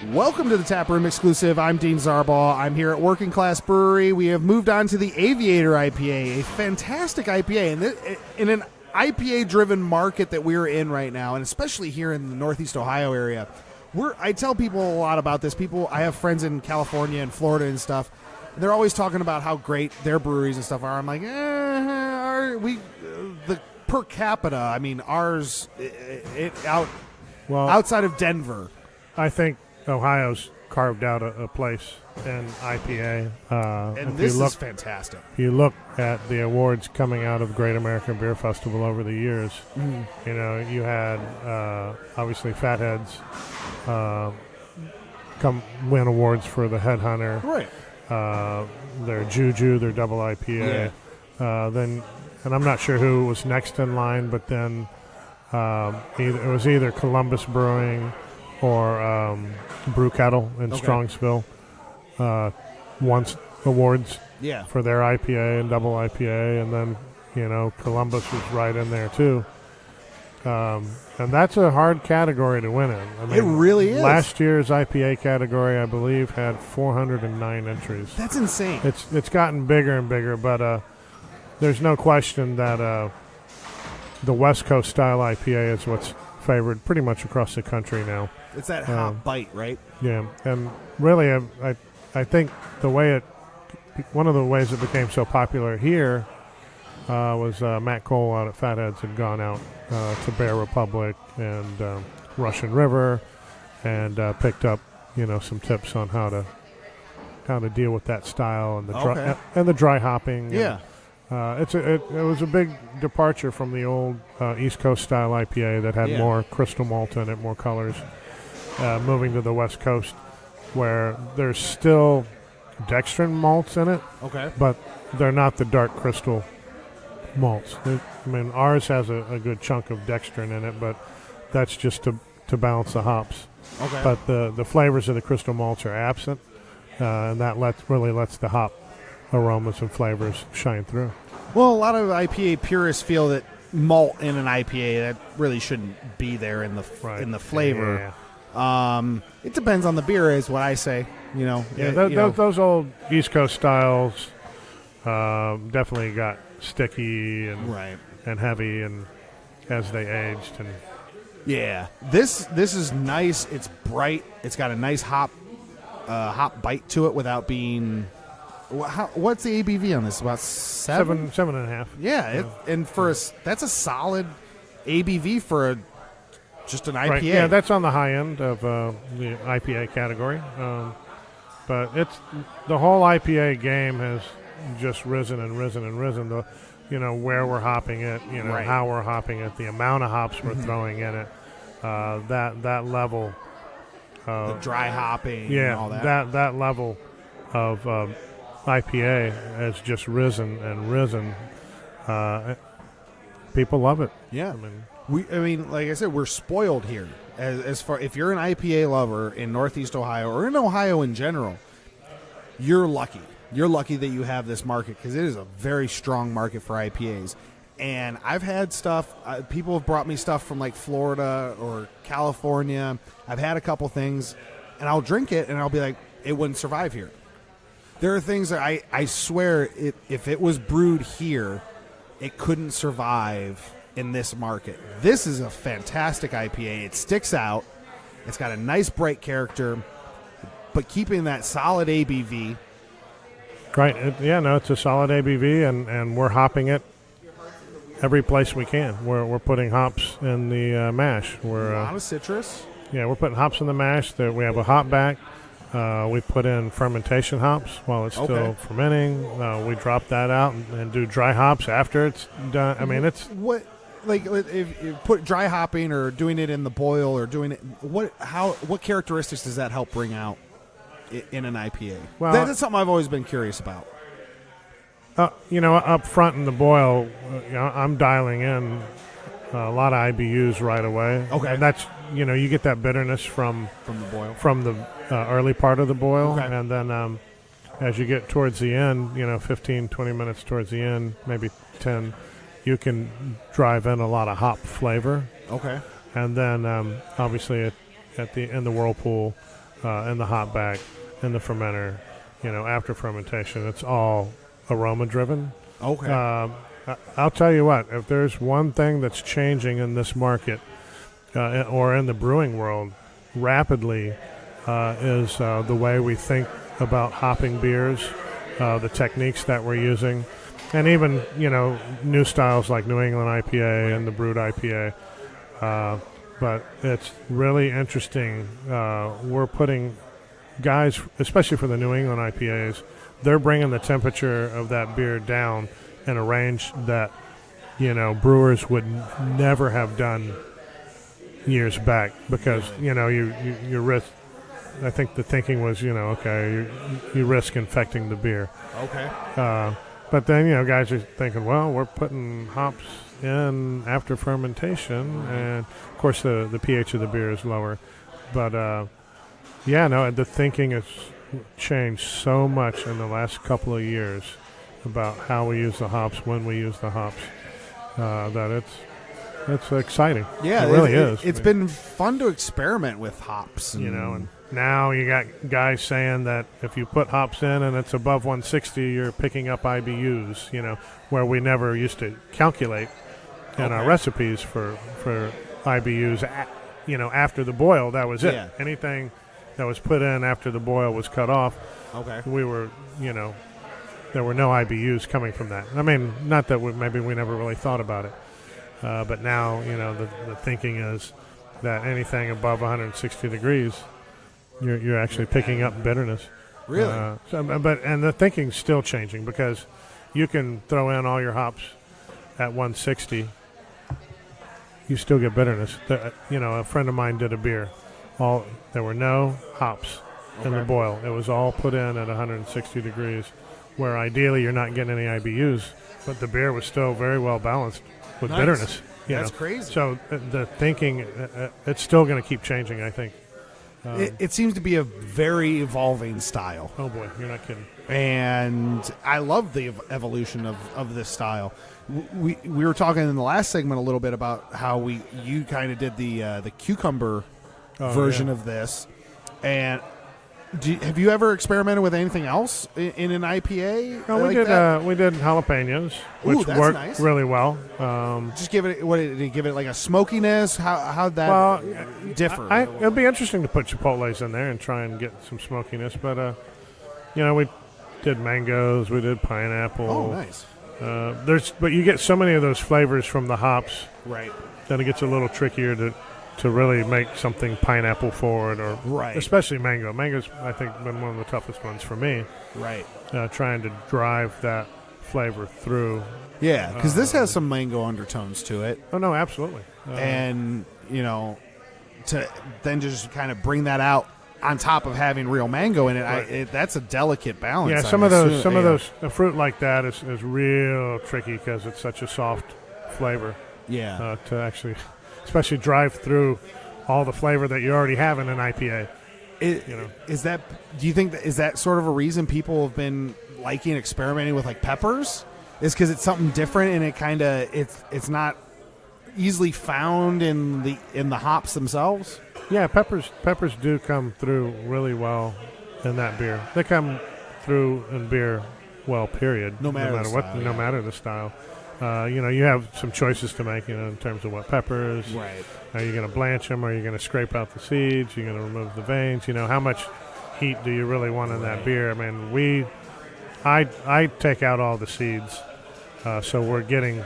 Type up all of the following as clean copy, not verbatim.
Welcome to the Taproom Exclusive. I'm Dean Zarbaugh. I'm here at Working Class Brewery. We have moved on to the Aviator IPA, a fantastic IPA. And in an IPA-driven market that we're in right now, and especially here in the Northeast Ohio area, I tell people a lot about this. I have friends in California and Florida and stuff, and they're always talking about how great their breweries and stuff are. I'm like, the per capita, I mean, ours, outside of Denver. I think Ohio's carved out a place in IPA. And this is fantastic. If you look at the awards coming out of Great American Beer Festival over the years, you know, you had obviously Fatheads come win awards for the Headhunter. Right. Their Juju, their double IPA. Yeah. Then, and I'm not sure who was next in line, but then it was either Columbus Brewing or Brew Kettle in Strongsville won awards for their IPA and double IPA, and then, you know, Columbus was right in there too. And that's a hard category to win in. I mean, it really is. Last year's IPA category, I believe, had 409 entries. That's insane. It's gotten bigger and bigger, but there's no question that the West Coast style IPA is what's favored pretty much across the country now. It's that hot bite, right? Yeah, and really, I think one of the ways it became so popular here was Matt Cole out at Fatheads had gone out to Bear Republic and Russian River and picked up, you know, some tips on how to deal with that style and the dry hopping. Yeah. It was a big departure from the old East Coast style IPA that had more crystal malt in it, more colors. Moving to the West Coast, where there's still dextrin malts in it, but they're not the dark crystal malts. I mean, ours has a good chunk of dextrin in it, but that's just to balance the hops. Okay. But the flavors of the crystal malts are absent, and that really lets the hop aromas and flavors shine through. Well, a lot of IPA purists feel that malt in an IPA that really shouldn't be there in the flavor. Yeah. It depends on the beer, is what I say. You know, those old East Coast styles definitely got sticky and heavy, and as they aged. And this is nice. It's bright. It's got a nice hop bite to it without being. What's the ABV on this? About 7.5. Yeah, and that's a solid ABV for just an IPA. Right. Yeah, that's on the high end of the IPA category. But the whole IPA game has just risen and risen and risen. Where we're hopping it, how we're hopping it, the amount of hops we're throwing in it, that level of the dry hopping, and all that. That level of IPA has just risen and risen. People love it. Yeah, I mean, like I said, we're spoiled here. As far if you're an IPA lover in Northeast Ohio or in Ohio in general, you're lucky. You're lucky that you have this market, because it is a very strong market for IPAs. And I've had stuff. People have brought me stuff from like Florida or California. I've had a couple things, and I'll drink it, and I'll be like, it wouldn't survive here. There are things that I swear, if it was brewed here, it couldn't survive in this market. This is a fantastic IPA. It sticks out. It's got a nice bright character, but keeping that solid ABV. Right. It's a solid ABV, and we're hopping it every place we can. We're putting hops in the mash. A lot of citrus. Yeah, we're putting hops in the mash. We have a hop back. We put in fermentation hops while it's still fermenting. We drop that out and do dry hops after it's done. I mean, it's what, like, if you put dry hopping or doing it in the boil or doing it, what characteristics does that help bring out in an IPA? Well, that's something I've always been curious about. Up front in the boil, I'm dialing in a lot of IBUs right away. Okay, and that's you get that bitterness from the boil, from the early part of the boil, and then as you get towards the end, 15, 20 minutes towards the end, maybe 10, you can drive in a lot of hop flavor. Okay, and then obviously in the whirlpool, in the hop back, in the fermenter, after fermentation. It's all aroma driven. Okay. I'll tell you what, if there's one thing that's changing in this market or in the brewing world rapidly is the way we think about hopping beers, the techniques that we're using, and even, new styles like New England IPA and the brewed IPA. But it's really interesting. We're putting guys, especially for the New England IPAs, they're bringing the temperature of that beer down in a range that, brewers would never have done years back because, you risk. I think the thinking was, okay, you risk infecting the beer. Okay. But then, guys are thinking, well, we're putting hops in after fermentation, and of course the pH of the beer is lower. But the thinking has changed so much in the last couple of years about how we use the hops, when we use the hops, that it's exciting. Yeah, it really is. It's been fun to experiment with hops, and now you got guys saying that if you put hops in and it's above 160, you're picking up IBUs, where we never used to calculate in our recipes for IBUs, after the boil. That was it. Yeah. Anything that was put in after the boil was cut off. Okay. We were, there were no IBUs coming from that. I mean, not that maybe we never really thought about it. But now, the thinking is that anything above 160 degrees, you're actually picking up bitterness. Really? And the thinking's still changing because you can throw in all your hops at 160, you still get bitterness. A friend of mine did a beer. There were no hops in the boil. It was all put in at 160 degrees, where ideally you're not getting any IBUs, but the beer was still very well balanced with bitterness. That's crazy. So the thinking, it's still going to keep changing, I think. It seems to be a very evolving style. Oh, boy, you're not kidding. And I love the evolution of this style. We were talking in the last segment a little bit about how you kind of did the cucumber version of this. And have you ever experimented with anything else in an IPA? No, we did jalapenos, which worked really well. Just give it like a smokiness? How'd that differ? It'd be interesting to put chipotles in there and try and get some smokiness. But we did mangoes, we did pineapple. Oh, nice. But you get so many of those flavors from the hops, right? Then it gets a little trickier to really make something pineapple forward, or especially mango. Mango's, I think, been one of the toughest ones for me. Right. Trying to drive that flavor through. Yeah, because this has some mango undertones to it. Oh, no, absolutely. And, to then just kind of bring that out on top of having real mango in it, that's a delicate balance. Yeah, some of those, a fruit like that is real tricky because it's such a soft flavor. Yeah. To actually, especially drive through all the flavor that you already have in an IPA. Do you think is that sort of a reason people have been liking experimenting with like peppers? Is because it's something different and it kind of it's not easily found in the hops themselves? Yeah, peppers do come through really well in that beer. They come through in beer well, period. No matter the style. You have some choices to make, in terms of what peppers. Right. Are you going to blanch them? Are you going to scrape out the seeds? Are you going to remove the veins? How much heat do you really want in that beer? I mean, I take out all the seeds, so we're getting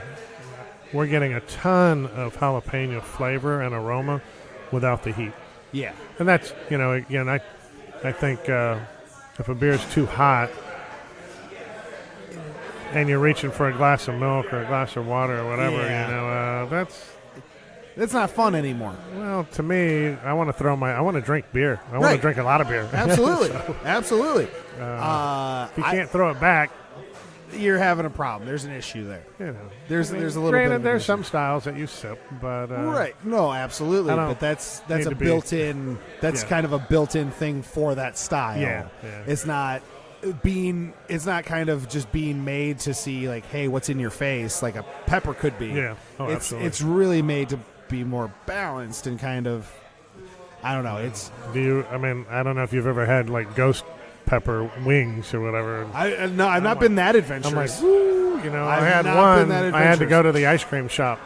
a ton of jalapeno flavor and aroma without the heat. Yeah. And that's, again, I think if a beer is too hot and you're reaching for a glass of milk or a glass of water or whatever, that's not fun anymore. Well, to me, I want to drink beer. I want to drink a lot of beer. Absolutely. Absolutely. If you can't throw it back, you're having a problem. There's an issue there. There's a little bit of there's some styles that you sip, but right. No, absolutely. But that's a built-in. That's kind of a built-in thing for that style. Yeah. It's not kind of just being made to see like, hey, what's in your face, like a pepper could be. Yeah. Oh, absolutely. It's really made to be more balanced and kind of. I don't know. It's I mean, I don't know if you've ever had like ghost pepper wings or whatever. no, I've not been that adventurous. I'm like, woo, you know, I had one. I had to go to the ice cream shop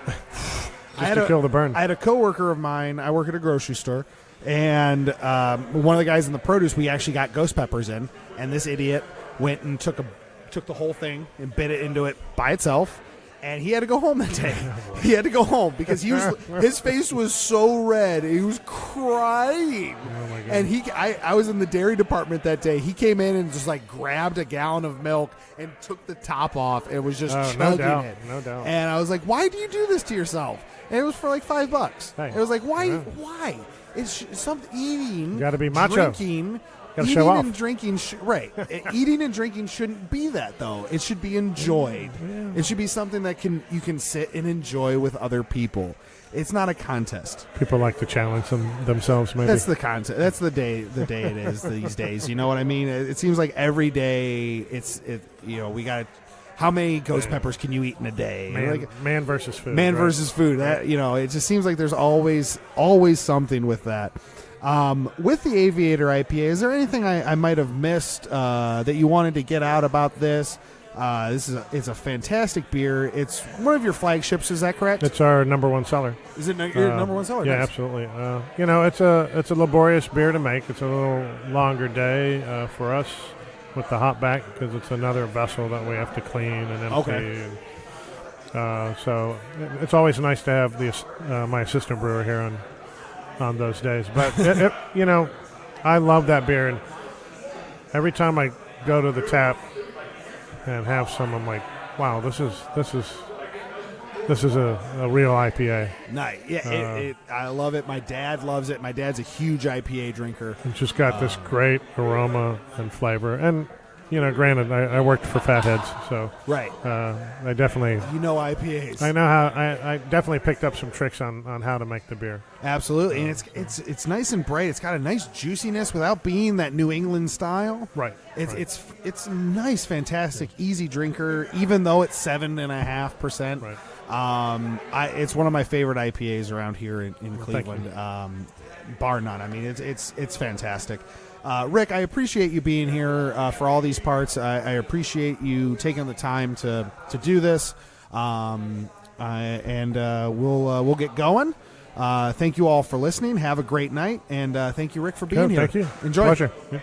just to kill the burn. I had a coworker of mine. I work at a grocery store, and one of the guys in the produce, we actually got ghost peppers in, and this idiot went and took the whole thing and bit it into it by itself. And he had to go home that day. He had to go home because his face was so red. He was crying. Oh my God. And I was in the dairy department that day. He came in and just like grabbed a gallon of milk and took the top off and was just chugging it. No doubt. And I was like, why do you do this to yourself? And it was for like $5. Hey, it was like, why? yeah. Why? It's something eating. You got to be macho. Drinking. Gotta Eating show off. and drinking, right? Eating and drinking shouldn't be that, though. It should be enjoyed. Yeah. It should be something that you can sit and enjoy with other people. It's not a contest. People like to challenge themselves. Maybe That's the contest. That's the day. The day it is these days. You know what I mean? It seems like every day. We got. How many ghost peppers can you eat in a day? Man versus food. Man right? versus food. That it just seems like there's always something with that. With the Aviator IPA, is there anything I might have missed that you wanted to get out about this? It's a fantastic beer. It's one of your flagships. Is that correct? It's our number one seller. Is it your number one seller? Yeah, Nice. absolutely. It's a laborious beer to make. It's a little longer day for us with the hop back because it's another vessel that we have to clean and empty. Okay. So it's always nice to have my assistant brewer here on those days. But I love that beer, and every time I go to the tap and have some, I'm like, wow, this is a real IPA. Nice. Yeah, I love it. My dad loves it. My dad's a huge IPA drinker. It's just got this great aroma and flavor. And, granted, I worked for Fatheads, so Right. I definitely IPAs. I know how I definitely picked up some tricks on how to make the beer. Absolutely, and it's nice and bright. It's got a nice juiciness without being that New England style. Right. It's a nice, fantastic, easy drinker. Even though it's 7.5%. Right. It's one of my favorite IPAs around here in Cleveland, bar none. I mean, it's fantastic. Rick, I appreciate you being here for all these parts. I appreciate you taking the time to do this, and we'll get going. Thank you all for listening. Have a great night, and thank you, Rick, for being here. Thank you. Enjoy. Pleasure. Yeah.